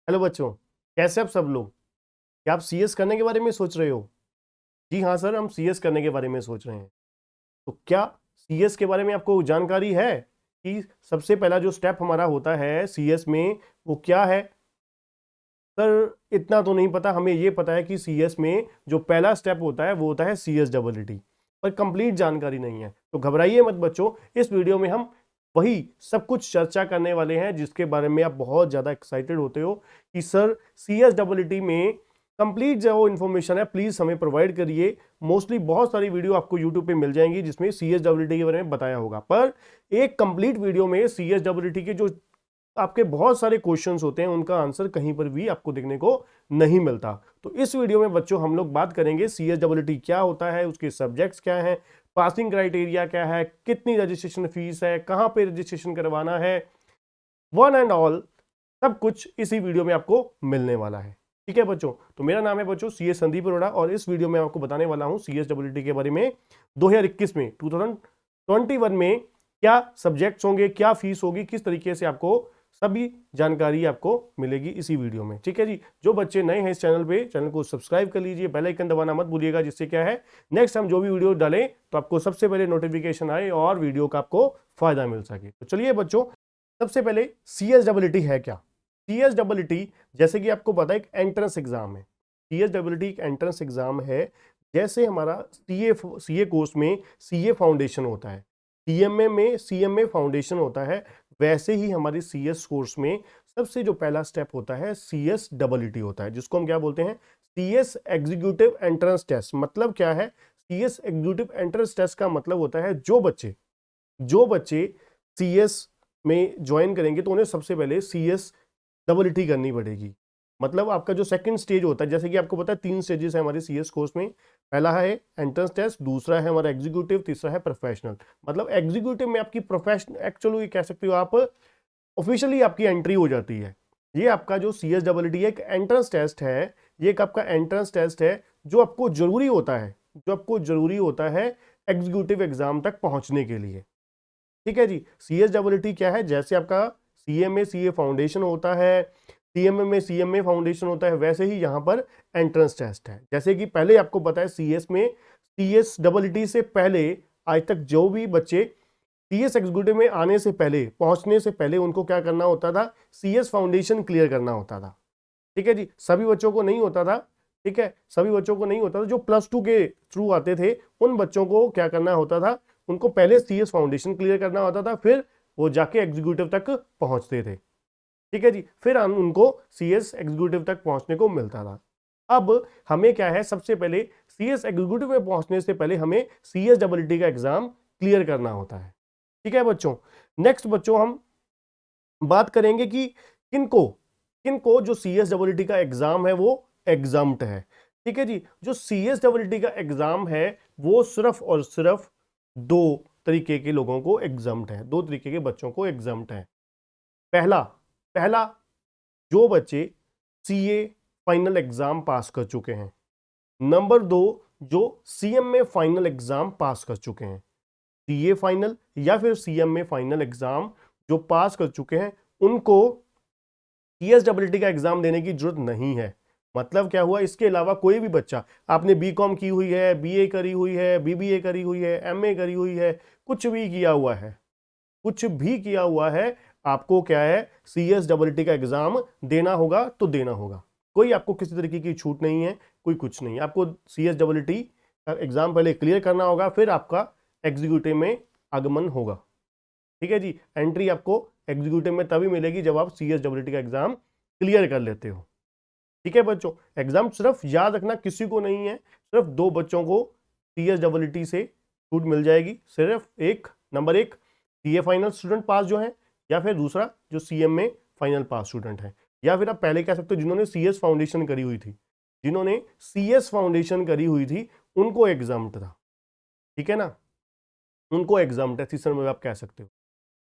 Hello बच्चों, कैसे आप सब लोग? क्या आप सीएस करने के बारे में सोच रहे हो? जी हाँ सर, हम सीएस करने के बारे में सोच रहे हैं। तो क्या सीएस के बारे में आपको जानकारी है कि सबसे पहला जो स्टेप हमारा होता है सीएस में वो क्या है? सर इतना तो नहीं पता, हमें ये पता है कि सीएस में जो पहला स्टेप होता है वो होता है CSEE, पर कंप्लीट जानकारी नहीं है। तो घबराइए मत बच्चों, इस वीडियो में हम वही सब कुछ चर्चा करने वाले हैं जिसके बारे में आप बहुत ज्यादा एक्साइटेड होते हो कि सर CSEE में कंप्लीट जो इन्फॉर्मेशन है प्लीज हमें प्रोवाइड करिए। मोस्टली बहुत सारी वीडियो आपको यूट्यूब पे मिल जाएंगी जिसमें CSEE के बारे में बताया होगा, पर एक कंप्लीट वीडियो में CSEE के जो आपके बहुत सारे क्वेश्चंस होते हैं उनका आंसर कहीं पर भी आपको देखने को नहीं मिलता। तो इस वीडियो में बच्चों हम लोग बात करेंगे CSEE क्या होता है, उसके सब्जेक्ट्स क्या हैं, पासिंग क्राइटेरिया क्या है, कितनी रजिस्ट्रेशन फीस है, कहां पे रजिस्ट्रेशन करवाना है, वन एंड ऑल सब कुछ इसी वीडियो में आपको मिलने वाला है। ठीक है बच्चों, तो मेरा नाम है बच्चों CS संदीप अरोड़ा और इस वीडियो में आपको बताने वाला हूं CSEE के बारे में 2021 में 2021 में क्या सब्जेक्ट्स होंगे, क्या फीस होगी, किस तरीके से आपको सभी जानकारी आपको मिलेगी इसी वीडियो में। ठीक है जी, जो बच्चे नए हैं इस चैनल पे, चैनल को सब्सक्राइब कर लीजिए, बेल आइकन दबाना मत भूलिएगा, जिससे क्या है नेक्स्ट हम जो भी वीडियो डालें तो आपको सबसे पहले नोटिफिकेशन आए और वीडियो का आपको फायदा मिल सके। तो चलिए बच्चों, सबसे पहले CSEE है क्या? CSEE जैसे कि आपको पता है एक एंट्रेंस एग्जाम है। CSEE एक एंट्रेंस एग्जाम है, जैसे हमारा सीए कोर्स में सीए फाउंडेशन होता है, सीएमए में सीएमए फाउंडेशन होता है, वैसे ही हमारे सीएस कोर्स में सबसे जो पहला स्टेप होता है CSEE होता है, जिसको हम क्या बोलते हैं, CS एग्जीक्यूटिव एंट्रेंस टेस्ट। मतलब क्या है? CS एग्जीक्यूटिव एंट्रेंस टेस्ट का मतलब होता है जो बच्चे सीएस में ज्वाइन करेंगे तो उन्हें सबसे पहले CSEE करनी पड़ेगी। मतलब आपका जो सेकंड स्टेज होता है, जैसे कि आपको पता है 3 स्टेजेस है हमारे सीएस कोर्स में। पहला है एंट्रेंस टेस्ट, दूसरा है हमारा एग्जीक्यूटिव, तीसरा है प्रोफेशनल। मतलब एग्जीक्यूटिव में आपकी प्रोफेशनल एक्चुअली कह सकते हो आप, ऑफिशियली आपकी एंट्री हो जाती है। ये आपका जो CSEE एक एंट्रेंस टेस्ट है, ये एक आपका एंट्रेंस टेस्ट है जो आपको जरूरी होता है एग्जीक्यूटिव एग्जाम तक पहुंचने के लिए। ठीक है जी, CSEE क्या है? जैसे आपका सीए में सीए फाउंडेशन होता है, सीएमए में सीएमए फाउंडेशन होता है, वैसे ही यहां पर एंट्रेंस टेस्ट है। जैसे कि पहले आपको पता है सीएस में CSEE से पहले आज तक जो भी बच्चे सीएस एग्जीक्यूटिव में आने से पहले, पहुंचने से पहले उनको क्या करना होता था? CS फाउंडेशन क्लियर करना होता था। ठीक है जी, सभी बच्चों को नहीं होता था। ठीक है, सभी बच्चों को नहीं होता था। जो +2 के थ्रू आते थे उन बच्चों को क्या करना होता था? उनको पहले CS फाउंडेशन क्लियर करना होता था, फिर वो जाके एग्जीक्यूटिव तक पहुंचते थे। ठीक है जी, फिर हम उनको CS एग्जीक्यूटिव तक पहुंचने को मिलता था। अब हमें क्या है, सबसे पहले CS एग्जीक्यूटिव में पहुंचने से पहले हमें CSEE का एग्जाम क्लियर करना होता है। ठीक है बच्चों, नेक्स्ट बच्चों हम बात करेंगे कि किनको किनको जो CSEE का एग्जाम है वो एग्जाम्प्ट है। ठीक है जी, जो CSEE का एग्जाम है वो सिर्फ और सिर्फ दो तरीके के लोगों को एग्जाम्प्ट है, दो तरीके के बच्चों को एग्जाम्प्ट है। पहला पहला जो बच्चे CA फाइनल एग्जाम पास कर चुके हैं। नंबर 2, जो CMA फाइनल एग्जाम पास कर चुके हैं। CA फाइनल या फिर CMA फाइनल एग्जाम जो पास कर चुके हैं उनको CSEE का एग्जाम देने की जरूरत नहीं है। मतलब क्या हुआ, इसके अलावा कोई भी बच्चा, आपने BCom की हुई है, BA करी हुई है, BBA करी हुई है, MA करी हुई है, कुछ भी किया हुआ है, कुछ भी किया हुआ है, आपको क्या है CSEE का एग्जाम देना होगा तो देना होगा। कोई आपको किसी तरीके की छूट नहीं है, कोई कुछ नहीं। आपको CSEE का एग्जाम पहले क्लियर करना होगा, फिर आपका एग्जीक्यूटिव में आगमन होगा। ठीक है जी, एंट्री आपको एग्जीक्यूटिव में तभी मिलेगी जब आप CSEE का एग्जाम क्लियर कर लेते हो। ठीक है बच्चों, एग्जाम सिर्फ याद रखना किसी को नहीं है, सिर्फ दो बच्चों को CSEE से छूट मिल जाएगी। सिर्फ एक, नंबर 1 CA फाइनल स्टूडेंट पास जो है, या फिर दूसरा जो CMA फाइनल पास स्टूडेंट है, या फिर आप पहले कह सकते हो जिन्होंने CS फाउंडेशन करी हुई थी, जिन्होंने CS फाउंडेशन करी हुई थी उनको एग्जाम था। ठीक है ना, उनको एग्जाम है, तीसरे में आप कह सकते हो।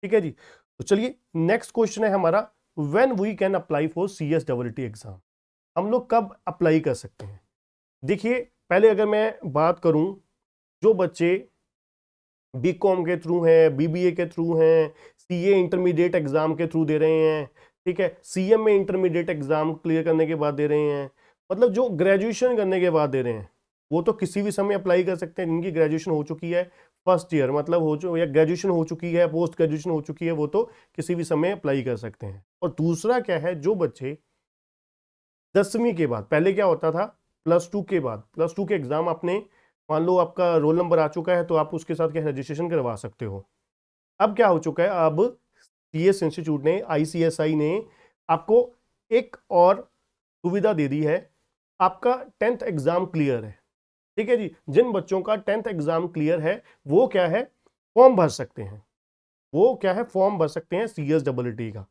ठीक है जी, तो चलिए नेक्स्ट क्वेश्चन है हमारा, when we can apply for CSEE exam. हम लोग कब अप्लाई कर सकते हैं? देखिए, पहले अगर मैं बात करूं, जो बच्चे BCom के थ्रू हैं, BBA के थ्रू हैं, CA इंटरमीडिएट एग्जाम के थ्रू दे रहे हैं, ठीक है, सीएम में इंटरमीडिएट एग्जाम क्लियर करने के बाद दे रहे हैं, मतलब जो ग्रेजुएशन करने के बाद दे रहे हैं वो तो किसी भी समय अप्लाई कर सकते हैं। जिनकी ग्रेजुएशन हो चुकी है फर्स्ट ईयर मतलब हो चुकी या ग्रेजुएशन हो चुकी है, पोस्ट ग्रेजुएशन हो चुकी है, वो तो किसी भी समय अप्लाई कर सकते हैं। और दूसरा क्या है, जो बच्चे 10वीं के बाद, पहले क्या होता था +2 के बाद, +2 के एग्जाम आपने मान लो आपका रोल नंबर आ चुका है तो आप उसके साथ क्या रजिस्ट्रेशन करवा सकते हो। अब क्या हो चुका है, अब सीएस इंस्टीट्यूट ने, आईसीएसआई ने आपको एक और सुविधा दे दी है, आपका 10th एग्जाम क्लियर है। ठीक है जी, जिन बच्चों का 10th एग्जाम क्लियर है वो क्या है, फॉर्म भर सकते हैं, वो क्या है, फॉर्म भर सकते हैं CSEE का।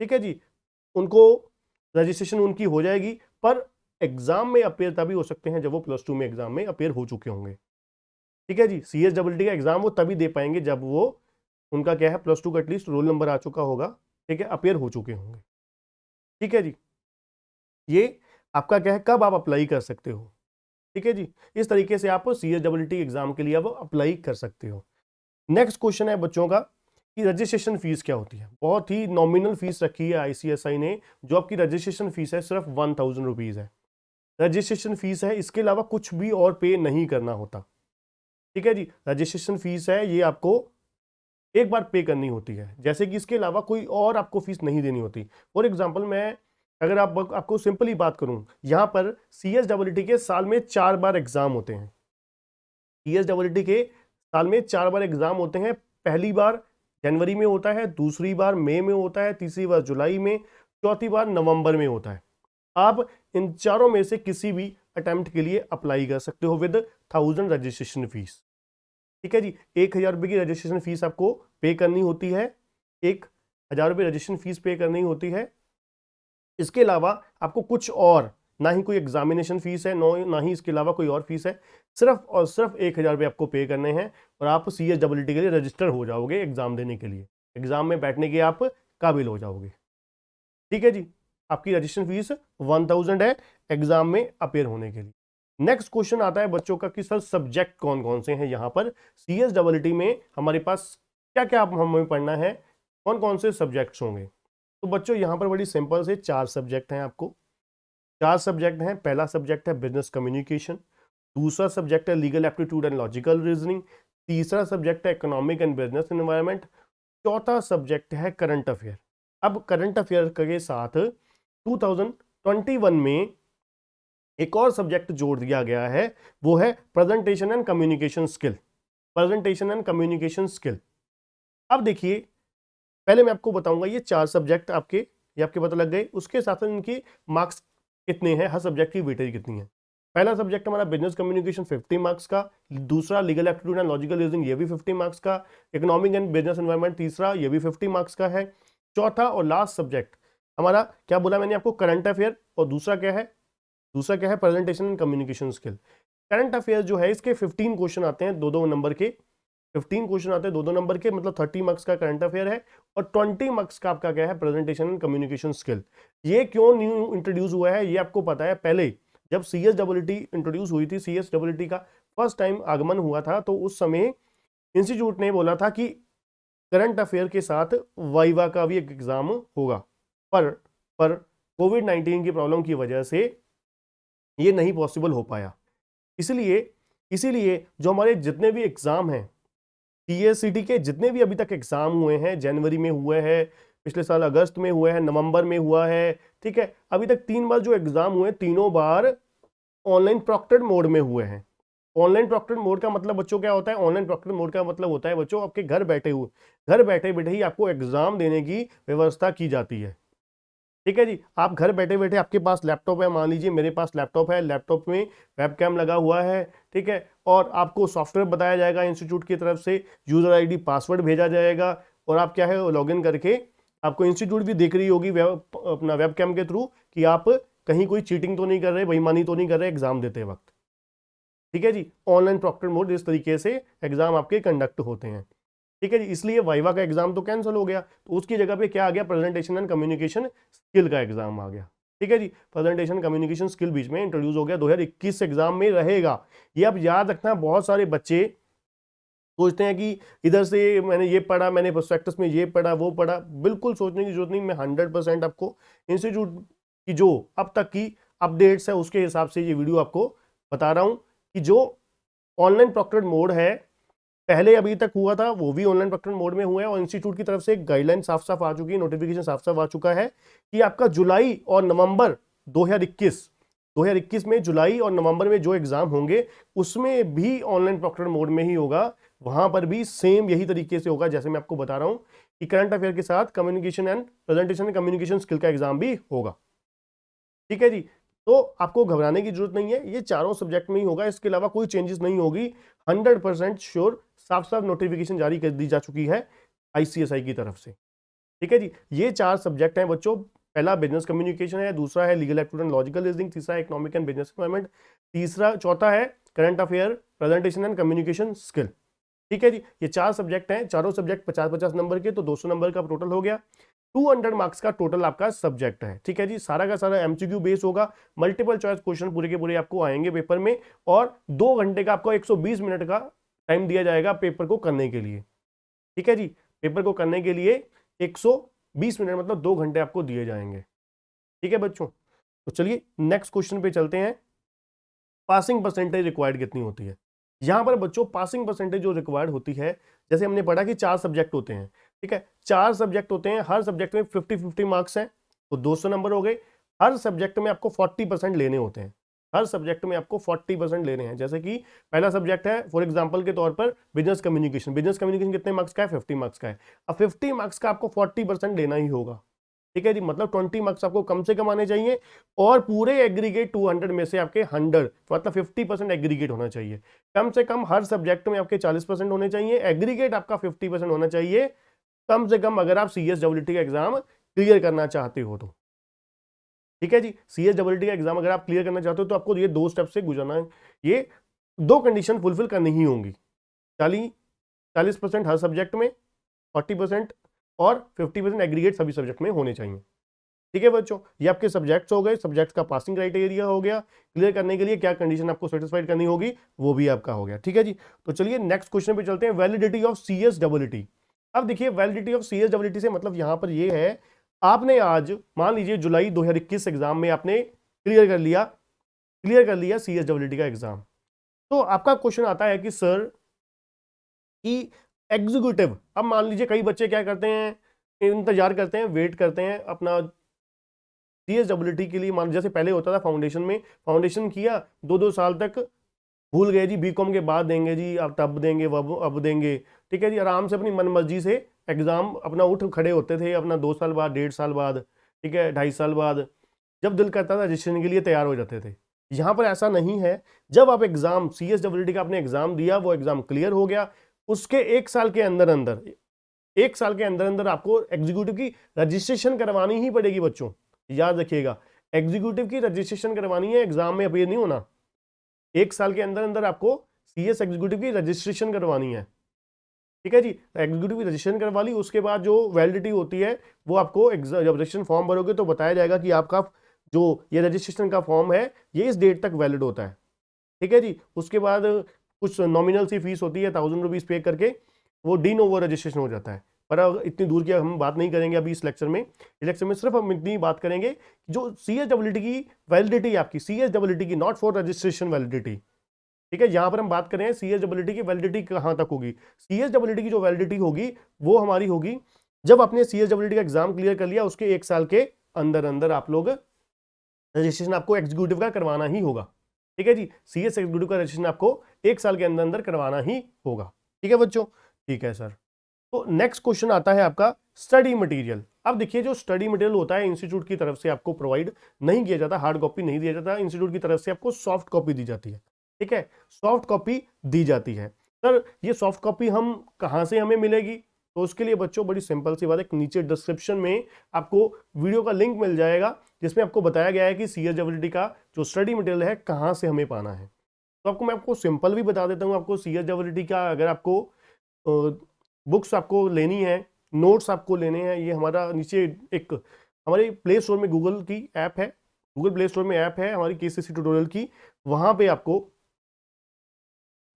ठीक है जी, उनको रजिस्ट्रेशन उनकी हो जाएगी, पर एग्जाम में अपेयर तभी हो सकते हैं जब वो +2 में एग्जाम में अपेयर हो चुके होंगे। ठीक है जी, CSEE का एग्जाम वो तभी दे पाएंगे जब वो उनका क्या है +2 का एटलीस्ट रोल नंबर आ चुका होगा, ठीक है, अपेयर हो चुके होंगे। ठीक है जी, ये आपका क्या है, कब आप अप्लाई कर सकते हो। ठीक है जी, इस तरीके से आप CSEE एग्जाम के लिए अब अप्लाई कर सकते हो। नेक्स्ट क्वेश्चन है बच्चों का कि रजिस्ट्रेशन फीस क्या होती है। बहुत ही नॉमिनल फीस रखी है आईसीएसआई ने, जो आपकी रजिस्ट्रेशन फीस है सिर्फ 1000 रुपीज है। रजिस्ट्रेशन फीस है, इसके अलावा कुछ भी और पे नहीं करना होता। ठीक है जी, रजिस्ट्रेशन फीस है, ये आपको एक बार पे करनी होती है, जैसे कि इसके अलावा कोई और आपको फीस नहीं देनी होती। फॉर एग्जाम्पल मैं अगर आपको सिंपली बात करूं, यहां पर CSEE के साल में 4 बार एग्जाम होते हैं। CSEE के साल में 4 बार एग्जाम होते हैं। पहली बार जनवरी में होता है, दूसरी बार मई में होता है, तीसरी बार जुलाई में, चौथी बार नवंबर में होता है। आप इन चारों में से किसी भी अटेम्प्ट के लिए अप्लाई कर सकते हो विद 1000 रजिस्ट्रेशन फीस। ठीक है जी, 1000 रुपये की रजिस्ट्रेशन फीस आपको पे करनी होती है, 1000 रुपये रजिस्ट्रेशन फीस पे करनी होती है। इसके अलावा आपको कुछ और, ना ही कोई एग्जामिनेशन फीस है, ना ही इसके अलावा कोई और फीस है, सिर्फ और सिर्फ 1000 रुपये आपको पे करने हैं और आप CSEE के लिए रजिस्टर हो जाओगे एग्जाम देने के लिए, एग्जाम में बैठने के आप काबिल हो जाओगे। ठीक है जी, आपकी रजिस्ट्रेशन फीस 1000 है एग्जाम में अपेयर होने के लिए। नेक्स्ट क्वेश्चन आता है बच्चों का कि सर सब्जेक्ट कौन कौन से हैं। यहाँ पर CSEE में हमारे पास क्या क्या हमें पढ़ना है, कौन कौन से सब्जेक्ट्स होंगे। तो बच्चों यहाँ पर बड़ी सिंपल से 4 सब्जेक्ट हैं, आपको 4 सब्जेक्ट हैं। पहला सब्जेक्ट है बिजनेस कम्युनिकेशन, दूसरा सब्जेक्ट है legal aptitude and logical reasoning, तीसरा सब्जेक्ट है इकोनॉमिक एंड बिजनेस एनवायरनमेंट, चौथा सब्जेक्ट है करंट अफेयर। अब करंट अफेयर के साथ 2021 में एक और सब्जेक्ट जोड़ दिया गया है, वो है presentation and communication skill. Presentation and communication skill. अब देखिए, पहले मैं आपको बताऊंगा ये 4 सब्जेक्ट आपके, ये आपके पता लग गए। उसके साथ इनकी मार्क्स कितने हैं, हर सब्जेक्ट की वेटेज कितनी है। पहला सब्जेक्ट हमारा बिजनेस कम्युनिकेशन 50 मार्क्स का, दूसरा legal aptitude and logical reasoning ये भी 50 मार्क्स का, इकोनॉमिक एंड बिजनेस एनवायरनमेंट तीसरा ये भी 50 मार्क्स का है। चौथा और लास्ट सब्जेक्ट हमारा क्या बोला मैंने आपको, करंट अफेयर, और दूसरा क्या है, दूसरा क्या है presentation and communication skill. Current affair जो है इसके 15 क्वेश्चन आते हैं 2-2 नंबर के, 15 क्वेश्चन आते हैं 2-2 नंबर के, मतलब 30 मार्क्स का करंट अफेयर है और 20 मार्क्स का आपका क्या है, प्रेजेंटेशन एंड कम्युनिकेशन स्किल। ये क्यों न्यू इंट्रोड्यूस हुआ है ये आपको पता है। पहले जब CSEE इंट्रोड्यूस हुई थी, CSEE का फर्स्ट टाइम आगमन हुआ था, तो उस समय इंस्टीट्यूट ने बोला था कि करंट अफेयर के साथ वाइवा का भी एक एग्जाम होगा, पर कोविड-19 की प्रॉब्लम की वजह से ये नहीं पॉसिबल हो पाया। इसीलिए जो हमारे जितने भी एग्जाम हैं, CSET के जितने भी अभी तक एग्जाम हुए हैं, जनवरी में हुए हैं, पिछले साल अगस्त में हुए हैं, नवंबर में हुआ है, ठीक है, अभी तक 3 बार जो एग्जाम हुए, तीनों बार ऑनलाइन प्रॉक्टेड मोड में हुए हैं। ऑनलाइन प्रॉक्टेड मोड का मतलब बच्चों क्या होता है, ऑनलाइन प्रॉक्टेड मोड का मतलब होता है बच्चों आपके घर बैठे बैठे ही आपको एग्जाम देने की व्यवस्था की जाती है। ठीक है जी, आप घर बैठे बैठे, आपके पास लैपटॉप है, मान लीजिए मेरे पास लैपटॉप है, लैपटॉप में वेबकैम लगा हुआ है, ठीक है, और आपको सॉफ्टवेयर बताया जाएगा इंस्टीट्यूट की तरफ से, यूजर आईडी पासवर्ड भेजा जाएगा और आप क्या है लॉगिन करके, आपको इंस्टीट्यूट भी देख रही होगी अपना वेबकैम के थ्रू कि आप कहीं कोई चीटिंग तो नहीं कर रहे, बेईमानी तो नहीं कर रहे एग्जाम देते वक्त। ठीक है जी, ऑनलाइन प्रॉक्टेड मोड, इस तरीके से एग्जाम आपके कंडक्ट होते हैं। ठीक है जी, इसलिए वाइवा का एग्जाम तो कैंसिल हो गया, तो उसकी जगह पे क्या आ गया, प्रेजेंटेशन एंड कम्युनिकेशन स्किल का एग्जाम आ गया। ठीक है जी, प्रेजेंटेशन कम्युनिकेशन स्किल बीच में इंट्रोड्यूस हो गया, 2021 एग्जाम में रहेगा। ये आप याद रखना, बहुत सारे बच्चे सोचते हैं कि इधर से मैंने ये पढ़ा, मैंने प्रोस्पेक्टस में ये पढ़ा, वो पढ़ा, बिल्कुल सोचने की जरूरत नहीं। मैं 100% आपको इंस्टीट्यूट की जो अब तक की अपडेट्स है उसके हिसाब से ये वीडियो आपको बता रहा हूं कि जो ऑनलाइन प्रॉक्टर्ड मोड है, पहले अभी तक हुआ था वो भी ऑनलाइन प्रॉक्टर्ड मोड में हुआ है, और इंस्टीट्यूट की तरफ से एक गाइडलाइन साफ साफ आ चुकी है, नोटिफिकेशन साफ साफ आ चुका है कि आपका जुलाई और नवंबर 2021 में जुलाई और नवंबर में जो एग्जाम होंगे उसमें भी ऑनलाइन प्रॉक्टर्ड मोड में ही होगा। वहां पर भी सेम यही तरीके से होगा जैसे मैं आपको बता रहा हूं कि करंट अफेयर के साथ communication and presentation and communication skill का एग्जाम भी होगा। ठीक है जी, तो आपको घबराने की जरूरत नहीं है, ये चारों सब्जेक्ट में ही होगा, इसके अलावा कोई चेंजेस नहीं होगी। 100% श्योर, साफ साफ नोटिफिकेशन जारी कर दी जा चुकी है आईसीएसआई की तरफ से। ठीक है जी, ये 4 सब्जेक्ट हैं बच्चों। पहला बिजनेस कम्युनिकेशन है, दूसरा है legal aptitude and logical reasoning, तीसरा इकोनॉमिक एंड बिजनेस एनवायरनमेंट, चौथा है current affair, presentation and communication skill. ठीक है जी, ये 4 सब्जेक्ट हैं, चारों सब्जेक्ट 50-50 नंबर के, तो 200 नंबर का टोटल हो गया। 200 मार्क्स का टोटल आपका सब्जेक्ट है। ठीक है जी, सारा का सारा एमसीक्यू बेस होगा, मल्टीपल चॉइस क्वेश्चन पूरे के पूरे आपको आएंगे पेपर में, और 2 घंटे का आपको 120 मिनट का टाइम दिया जाएगा पेपर को करने के लिए। ठीक है जी, पेपर को करने के लिए 120 मिनट मतलब 2 घंटे आपको दिए जाएंगे। ठीक है बच्चों, तो चलिए नेक्स्ट क्वेश्चन पे चलते हैं। पासिंग परसेंटेज रिक्वायर्ड कितनी होती है? यहां पर बच्चों पासिंग परसेंटेज जो रिक्वायर्ड होती है, जैसे हमने पढ़ा कि 4 सब्जेक्ट होते हैं। ठीक है, 4 सब्जेक्ट होते हैं, हर सब्जेक्ट में 50-50 मार्क्स हैं, तो 200 नंबर हो गए। हर सब्जेक्ट में आपको 40% लेने होते हैं, हर सब्जेक्ट में आपको 40% लेने हैं। जैसे कि पहला सब्जेक्ट है फॉर एग्जांपल के तौर पर बिजनेस कम्युनिकेशन, बिजनेस कम्युनिकेशन कितने मार्क्स का है? 50 मार्क्स का है। अब 50 मार्क्स का आपको 40% लेना ही होगा। ठीक है जी, मतलब 20 मार्क्स आपको कम से कम आने चाहिए, और पूरे एग्रीगेट 200 में से आपके 100 मतलब 50% एग्रीगेट होना चाहिए। कम से कम हर सब्जेक्ट में आपके 40% होने चाहिए, एग्रीगेट आपका 50% होना चाहिए कम से कम, अगर आप CSWT का एग्जाम क्लियर करना चाहते हो तो। ठीक है जी, CSWT का एग्जाम अगर आप क्लियर करना चाहते हो तो आपको ये 2 स्टेप से गुजरना है, ये 2 कंडीशन फुलफिल करनी ही होंगी। 40% हर सब्जेक्ट में, 40% और 50% एग्रीगेट सभी सब्जेक्ट में होने चाहिए। ठीक है बच्चों, ये आपके सब्जेक्ट्स हो गए, सब्जेक्ट्स का पासिंग क्राइटेरिया हो गया। क्लियर करने के लिए क्या कंडीशन आपको सेटिस्फाइड करनी होगी वो भी आपका हो गया। ठीक है जी, तो चलिए नेक्स्ट क्वेश्चन पे चलते हैं, वैलिडिटी ऑफ CSWT। अब देखिए वैलिडिटी ऑफ CSWT से मतलब यहां पर ये है, आपने आज मान लीजिए जुलाई 2021 एग्जाम में आपने क्लियर कर लिया CSWT का एग्जाम, तो आपका क्वेश्चन आता है कि सर कि एग्जीक्यूटिव, अब मान लीजिए कई बच्चे क्या करते हैं, इंतजार करते हैं, वेट करते हैं अपना CSWT के लिए। मान जैसे पहले होता था फाउंडेशन में, फाउंडेशन किया 2-2 साल तक, भूल गए जी बीकॉम के बाद देंगे जी, अब तब देंगे, अब देंगे। ठीक है जी, आराम से अपनी मनमर्जी से एग्जाम अपना उठ खड़े होते थे, अपना 2 साल बाद, 1.5 साल बाद, ठीक है 2.5 साल बाद, जब दिल करता था रजिस्ट्रेशन के लिए तैयार हो जाते थे। यहाँ पर ऐसा नहीं है, जब आप एग्जाम CSWT का आपने एग्जाम दिया, वो एग्जाम क्लियर हो गया, उसके 1 साल के अंदर अंदर, 1 साल के अंदर अंदर आपको एग्जीक्यूटिव की रजिस्ट्रेशन करवानी ही पड़ेगी बच्चों, याद रखिएगा। एग्जीक्यूटिव की रजिस्ट्रेशन करवानी है, एग्जाम में अपीयर नहीं होना। 1 साल के अंदर अंदर आपको CS एग्जीक्यूटिव की रजिस्ट्रेशन करवानी है। ठीक है जी, एग्जीक्यूटिव की रजिस्ट्रेशन करवा ली, उसके बाद जो वैलिडिटी होती है वो आपको जब रजिस्ट्रेशन फॉर्म भरोगे तो बताया जाएगा कि आपका जो ये रजिस्ट्रेशन का फॉर्म है ये इस डेट तक वैलिड होता है। ठीक है जी, उसके बाद कुछ नॉमिनल सी फीस होती है, 1000 रुपीज पे करके वो डी नोवो रजिस्ट्रेशन हो जाता है। पर इतनी दूर की हम बात नहीं करेंगे अभी इस लेक्चर में। इस लेक्चर में सिर्फ हम इतनी बात करेंगे कि जो CSWT की वैलिडिटी आपकी, CSWT की, नॉट फॉर रजिस्ट्रेशन वैलिडिटी। ठीक है, यहां पर हम बात करें CSWT की वैलिडिटी कहां तक होगी। CSWT की जो वैलिडिटी होगी वो हमारी होगी जब आपने CSWT का एग्जाम क्लियर कर लिया, उसके 1 साल के अंदर अंदर आप लोग रजिस्ट्रेशन आपको एग्जीक्यूटिव का करवाना ही होगा। ठीक है जी, CS एग्जीक्यूटिव का रजिस्ट्रेशन आपको 1 साल के अंदर अंदर करवाना ही होगा। ठीक है बच्चों, ठीक है सर। तो नेक्स्ट क्वेश्चन आता है आपका स्टडी मटेरियल। अब देखिए जो स्टडी मटेरियल होता है इंस्टीट्यूट की तरफ से आपको प्रोवाइड नहीं किया जाता, हार्ड कॉपी नहीं दिया जाता, इंस्टीट्यूट की तरफ से आपको सॉफ्ट कॉपी दी जाती है। ठीक है, सॉफ्ट कॉपी दी जाती है। सर ये सॉफ्ट कॉपी हम कहां से हमें मिलेगी? तो उसके लिए बच्चों बड़ी सिंपल सी बात है, नीचे डिस्क्रिप्शन में आपको वीडियो का लिंक मिल जाएगा जिसमें आपको बताया गया है कि CSWT का जो स्टडी मटेरियल है कहां से हमें पाना है। तो मैं आपको सिंपल भी बता देता हूं, आपको CSWT का अगर आपको बुक्स आपको लेनी है, नोट्स आपको लेने हैं, ये हमारा नीचे एक हमारे प्ले स्टोर में गूगल की ऐप है, गूगल प्ले स्टोर में ऐप है हमारी KCC ट्यूटोरियल की, वहां पे आपको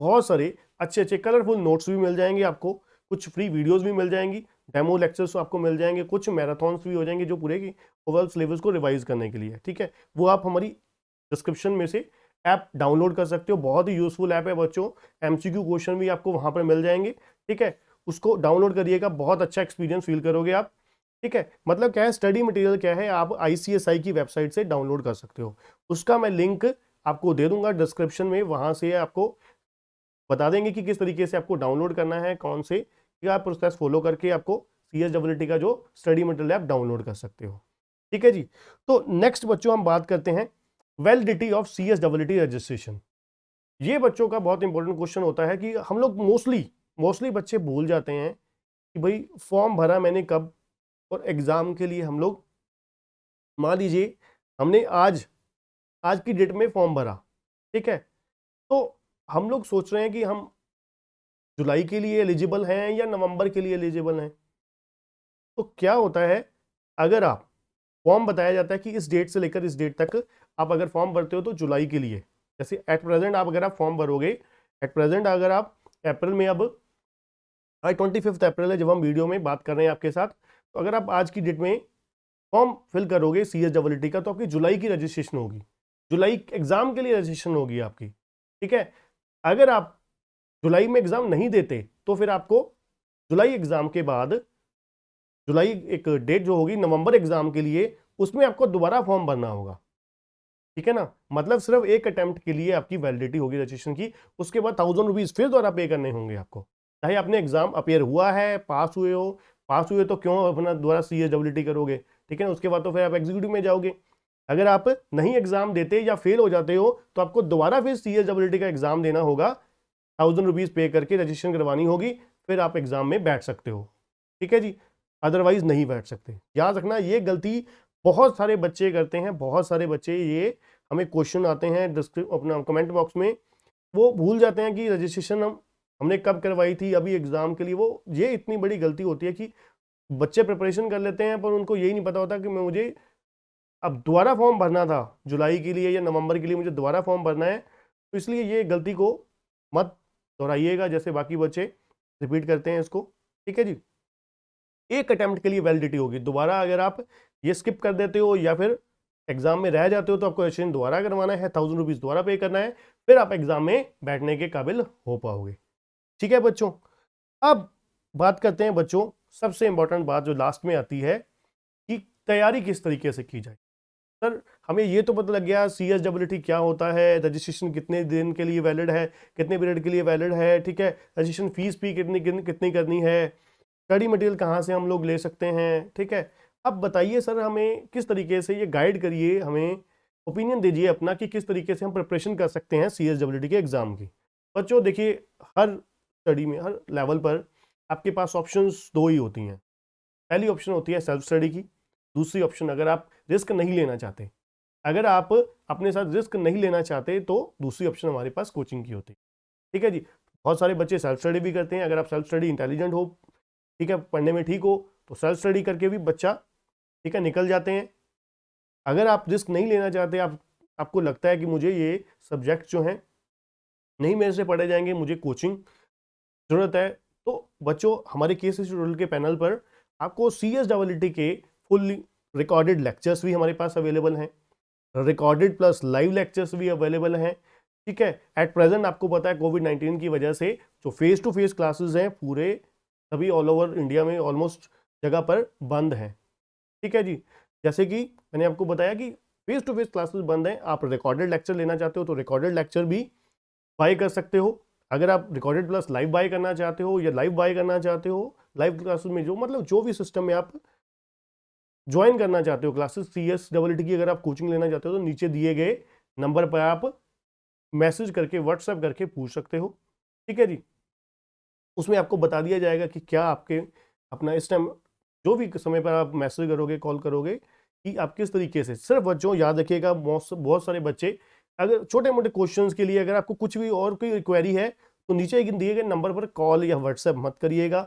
बहुत सारे अच्छे अच्छे कलरफुल नोट्स भी मिल जाएंगे आपको, कुछ फ्री वीडियोस भी मिल जाएंगी, डेमो लेक्चर्स आपको मिल जाएंगे, कुछ मैराथॉन्स भी हो जाएंगे जो पूरे की ओवरऑल सिलेबस को रिवाइज करने के लिए, ठीक है। वो आप हमारी डिस्क्रिप्शन में से ऐप डाउनलोड कर सकते हो, बहुत ही यूजफुल ऐप है बच्चों, एमसीक्यू क्वेश्चन भी आपको वहां पर मिल जाएंगे, ठीक है। उसको डाउनलोड करिएगा, बहुत अच्छा एक्सपीरियंस फील करोगे आप, ठीक है। मतलब क्या है, स्टडी मटेरियल क्या है, आप आईसीएसआई की वेबसाइट से डाउनलोड कर सकते हो, उसका मैं लिंक आपको दे दूंगा डिस्क्रिप्शन में, वहां से आपको बता देंगे कि किस तरीके से आपको डाउनलोड करना है, कौन से क्या प्रोसेस फॉलो करके आपको CSEE का जो स्टडी मटेरियल ऐप डाउनलोड कर सकते हो, ठीक है जी। तो नेक्स्ट बच्चों हम बात करते हैं वैलिडिटी ऑफ CSEE रजिस्ट्रेशन। ये बच्चों का बहुत इंपॉर्टेंट क्वेश्चन होता है कि हम लोग मोस्टली बच्चे भूल जाते हैं कि भाई फॉर्म भरा मैंने कब, और एग्जाम के लिए हम लोग मान लीजिए हमने आज की डेट में फॉर्म भरा, ठीक है, तो हम लोग सोच रहे हैं कि हम जुलाई के लिए एलिजिबल हैं या नवंबर के लिए एलिजिबल हैं। तो क्या होता है, अगर आप फॉर्म बताया जाता है कि इस डेट से लेकर इस डेट तक आप अगर फॉर्म भरते हो तो जुलाई के लिए, जैसे एट प्रेजेंट आप अगर आप फॉर्म भरोगे, एट प्रेजेंट अगर आप अप्रैल में, अब आज 25 अप्रैल है जब हम वीडियो में बात कर रहे हैं आपके साथ, तो अगर आप आज की डेट में फॉर्म फिल करोगे CSEE का तो आपकी जुलाई की रजिस्ट्रेशन होगी, जुलाई एग्जाम के लिए रजिस्ट्रेशन होगी आपकी, ठीक है। अगर आप जुलाई में एग्जाम नहीं देते तो फिर आपको जुलाई एग्जाम के बाद, जुलाई एक डेट जो होगी नवंबर एग्जाम के लिए, उसमें आपको दोबारा फॉर्म भरना होगा, ठीक है ना। मतलब सिर्फ एक अटेम्प्ट के लिए आपकी वैलिडिटी होगी रजिस्ट्रेशन की, उसके बाद 1000 रुपीज फिर दोबारा पे करने होंगे आपको, चाहे आपने एग्जाम अपेयर हुआ है, पास हुए तो क्यों अपना दोबारा CSEE करोगे, ठीक है ना। उसके बाद तो फिर आप एग्जीक्यूटिव में जाओगे। अगर आप नहीं एग्जाम देते या फेल हो जाते हो तो आपको दोबारा फिर CSEE का एग्जाम देना होगा, 1000 रुपीज पे करके रजिस्ट्रेशन करवानी होगी, फिर आप एग्जाम में बैठ सकते हो, ठीक है जी, अदरवाइज नहीं बैठ सकते। याद रखना, ये गलती बहुत सारे बच्चे करते हैं, बहुत सारे बच्चे, ये हमें क्वेश्चन आते हैं अपना कमेंट बॉक्स में, वो भूल जाते हैं कि रजिस्ट्रेशन हमने कब करवाई थी अभी एग्जाम के लिए। वो ये इतनी बड़ी गलती होती है कि बच्चे प्रिपरेशन कर लेते हैं पर उनको यही नहीं पता होता कि मैं मुझे अब दोबारा फॉर्म भरना था जुलाई के लिए या नवंबर के लिए, मुझे दोबारा फॉर्म भरना है। तो इसलिए ये गलती को मत दोहराइएगा जैसे बाकी बच्चे रिपीट करते हैं इसको, ठीक है जी। एक अटेम्प्ट के लिए वैलिडिटी होगी, दोबारा अगर आप ये स्किप कर देते हो या फिर एग्जाम में रह जाते हो तो आपको रजिस्ट्रेशन दोबारा करवाना है, 1000 रुपीज दोबारा पे करना है, फिर आप एग्जाम में बैठने के काबिल हो पाओगे, ठीक है बच्चों। अब बात करते हैं बच्चों, सबसे इंपॉर्टेंट बात जो लास्ट में आती है कि तैयारी किस तरीके से की जाए। सर हमें ये तो पता लग गया CSEE क्या होता है, रजिस्ट्रेशन कितने दिन के लिए वैलिड है, कितने पीरियड के लिए वैलिड है, ठीक है, रजिस्ट्रेशन फीस भी कितनी करनी है, स्टडी मटेरियल कहाँ से हम लोग ले सकते हैं, ठीक है। अब बताइए सर हमें किस तरीके से, ये गाइड करिए, हमें ओपिनियन दीजिए अपना कि किस तरीके से हम प्रिपरेशन कर सकते हैं CSEE के एग्जाम की। बच्चों देखिए, हर स्टडी में, हर लेवल पर आपके पास ऑप्शंस दो ही होती हैं। पहली ऑप्शन होती है सेल्फ स्टडी की, दूसरी ऑप्शन अगर आप रिस्क नहीं लेना चाहते, अगर आप अपने साथ रिस्क नहीं लेना चाहते तो दूसरी ऑप्शन हमारे पास कोचिंग की होती है, ठीक है जी। बहुत सारे बच्चे सेल्फ स्टडी भी करते हैं, अगर आप सेल्फ स्टडी इंटेलिजेंट हो, ठीक है, पढ़ने में ठीक हो, तो सेल्फ स्टडी करके भी बच्चा, ठीक है, निकल जाते हैं। अगर आप रिस्क नहीं लेना चाहते, आपको लगता है कि मुझे ये सब्जेक्ट जो हैं नहीं मेरे से पढ़े जाएंगे, मुझे कोचिंग जरूरत है, तो बच्चों हमारे केस ट्यूटोरियल के पैनल पर आपको CSEE के फुल रिकॉर्डेड लेक्चर्स भी हमारे पास अवेलेबल हैं, रिकॉर्डेड प्लस लाइव लेक्चर्स भी अवेलेबल हैं, ठीक है। एट प्रेजेंट आपको पता है कोविड-19 की वजह से जो फेस टू फेस क्लासेस हैं पूरे सभी ऑल ओवर इंडिया में ऑलमोस्ट जगह पर बंद हैं, ठीक है जी। जैसे कि मैंने आपको बताया कि फेस टू फेस क्लासेस बंद हैं, आप रिकॉर्डेड लेक्चर लेना चाहते हो तो रिकॉर्डेड लेक्चर भी बाय कर सकते हो। अगर आप रिकॉर्डेड प्लस लाइव बाय करना चाहते हो या लाइव बाय करना चाहते हो, लाइव क्लासेस में जो मतलब जो भी सिस्टम में आप ज्वाइन करना चाहते हो क्लासेस CSEE की, अगर आप कोचिंग लेना चाहते हो तो नीचे दिए गए नंबर पर आप मैसेज करके, व्हाट्सएप करके पूछ सकते हो, ठीक है जी। उसमें आपको बता दिया जाएगा कि क्या आपके अपना इस टाइम जो भी समय पर आप मैसेज करोगे, कॉल करोगे, कि आप किस तरीके से। सिर्फ बच्चों याद रखिएगा, बहुत सारे बच्चे अगर छोटे मोटे क्वेश्चंस के लिए अगर आपको कुछ भी और कोई क्वेरी है तो नीचे दिए गए नंबर पर कॉल या व्हाट्सएप मत करिएगा,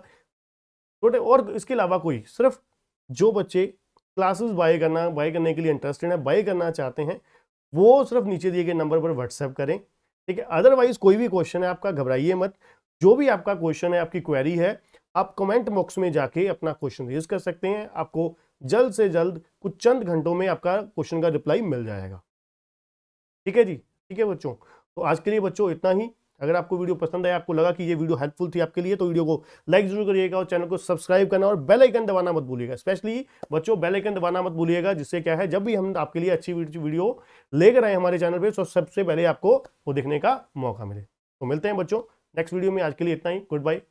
छोटे। और इसके अलावा कोई, सिर्फ जो बच्चे क्लासेस बाय करने के लिए इंटरेस्टेड है, बाय करना चाहते हैं, वो सिर्फ नीचे दिए गए नंबर पर व्हाट्सएप करें, ठीक है। अदरवाइज कोई भी क्वेश्चन है आपका, घबराइए मत, जो भी आपका क्वेश्चन है, आपकी क्वेरी है, आप कमेंट बॉक्स में जाके अपना क्वेश्चन रेज कर सकते हैं। आपको जल्द से जल्द कुछ चंद घंटों में आपका क्वेश्चन का रिप्लाई मिल जाएगा। ठीक है जी, ठीक है बच्चों। तो आज के लिए बच्चों इतना ही। अगर आपको वीडियो पसंद आया, आपको लगा कि ये वीडियो हेल्पफुल थी आपके लिए, तो वीडियो को लाइक जरूर करिएगा और चैनल को सब्सक्राइब करना और बेल आइकन दबाना मत भूलिएगा। स्पेशली बच्चों बेल आइकन दबाना मत भूलिएगा, जिससे क्या है, जब भी हम आपके लिए अच्छी वीडियो लेकर आए हमारे चैनल पे, तो सबसे पहले आपको वो देखने का मौका मिले। तो मिलते हैं बच्चों नेक्स्ट वीडियो में। आज के लिए इतना ही। Good bye.